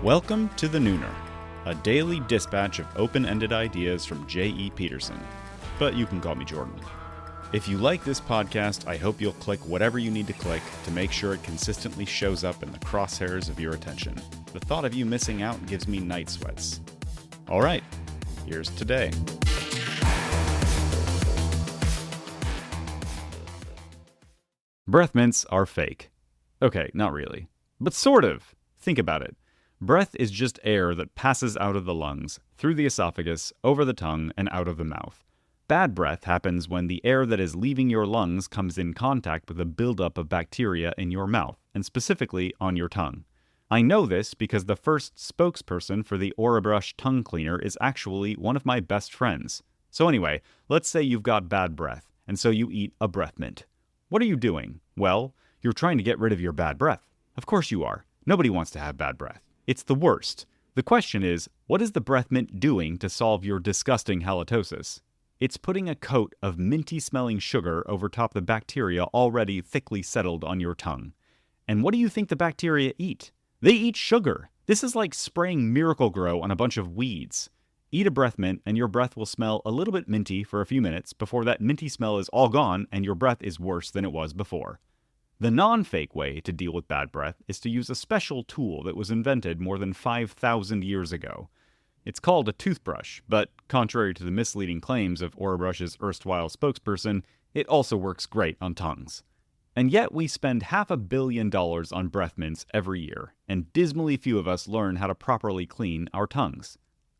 Welcome to The Nooner, a daily dispatch of open-ended ideas from J.E. Peterson. But you can call me Jordan. If you like this podcast, I hope you'll click whatever you need to click to make sure it consistently shows up in the crosshairs of your attention. The thought of you missing out gives me night sweats. Alright, here's today. Breath mints are fake. Okay, not really. But sort of. Think about it. Breath is just air that passes out of the lungs, through the esophagus, over the tongue, and out of the mouth. Bad breath happens when the air that is leaving your lungs comes in contact with a buildup of bacteria in your mouth, and specifically on your tongue. I know this because the first spokesperson for the Orabrush tongue cleaner is actually one of my best friends. So anyway, let's say you've got bad breath, and so you eat a breath mint. What are you doing? Well, you're trying to get rid of your bad breath. Of course you are. Nobody wants to have bad breath. It's the worst. The question is, what is the breath mint doing to solve your disgusting halitosis? It's putting a coat of minty-smelling sugar over top the bacteria already thickly settled on your tongue. And what do you think the bacteria eat? They eat sugar. This is like spraying Miracle-Gro on a bunch of weeds. Eat a breath mint and your breath will smell a little bit minty for a few minutes before that minty smell is all gone and your breath is worse than it was before. The non-fake way to deal with bad breath is to use a special tool that was invented more than 5,000 years ago. It's called a toothbrush, but contrary to the misleading claims of Orabrush's erstwhile spokesperson, it also works great on tongues. And yet we spend $500 million on breath mints every year, and dismally few of us learn how to properly clean our tongues.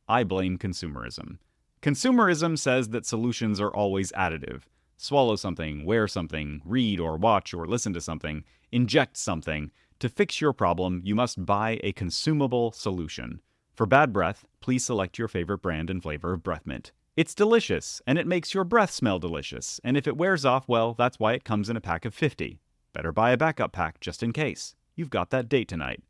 I blame consumerism. Consumerism says that solutions are always additive. Swallow something, wear something, read or watch or listen to something, inject something. To fix your problem, you must buy a consumable solution. For bad breath, please select your favorite brand and flavor of breath mint. It's delicious, and it makes your breath smell delicious, and if it wears off, well, that's why it comes in a pack of 50. Better buy a backup pack just in case. You've got that date tonight.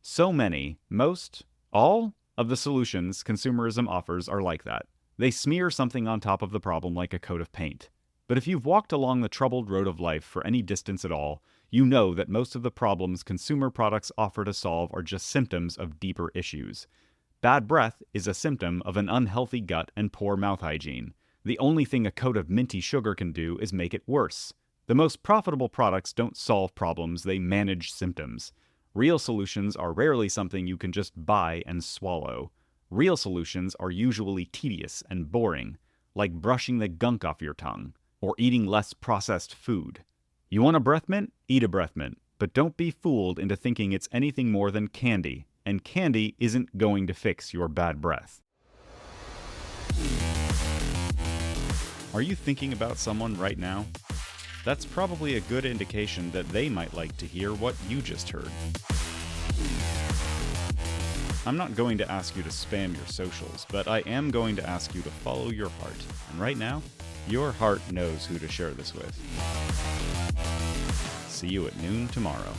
So many, most, all of the solutions consumerism offers are like that. They smear something on top of the problem like a coat of paint. But if you've walked along the troubled road of life for any distance at all, you know that most of the problems consumer products offer to solve are just symptoms of deeper issues. Bad breath is a symptom of an unhealthy gut and poor mouth hygiene. The only thing a coat of minty sugar can do is make it worse. The most profitable products don't solve problems, they manage symptoms. Real solutions are rarely something you can just buy and swallow. Real solutions are usually tedious and boring, like brushing the gunk off your tongue, or eating less processed food. You want a breath mint? Eat a breath mint. But don't be fooled into thinking it's anything more than candy. And candy isn't going to fix your bad breath. Are you thinking about someone right now? That's probably a good indication that they might like to hear what you just heard. I'm not going to ask you to spam your socials, but I am going to ask you to follow your heart. And right now, your heart knows who to share this with. See you at noon tomorrow.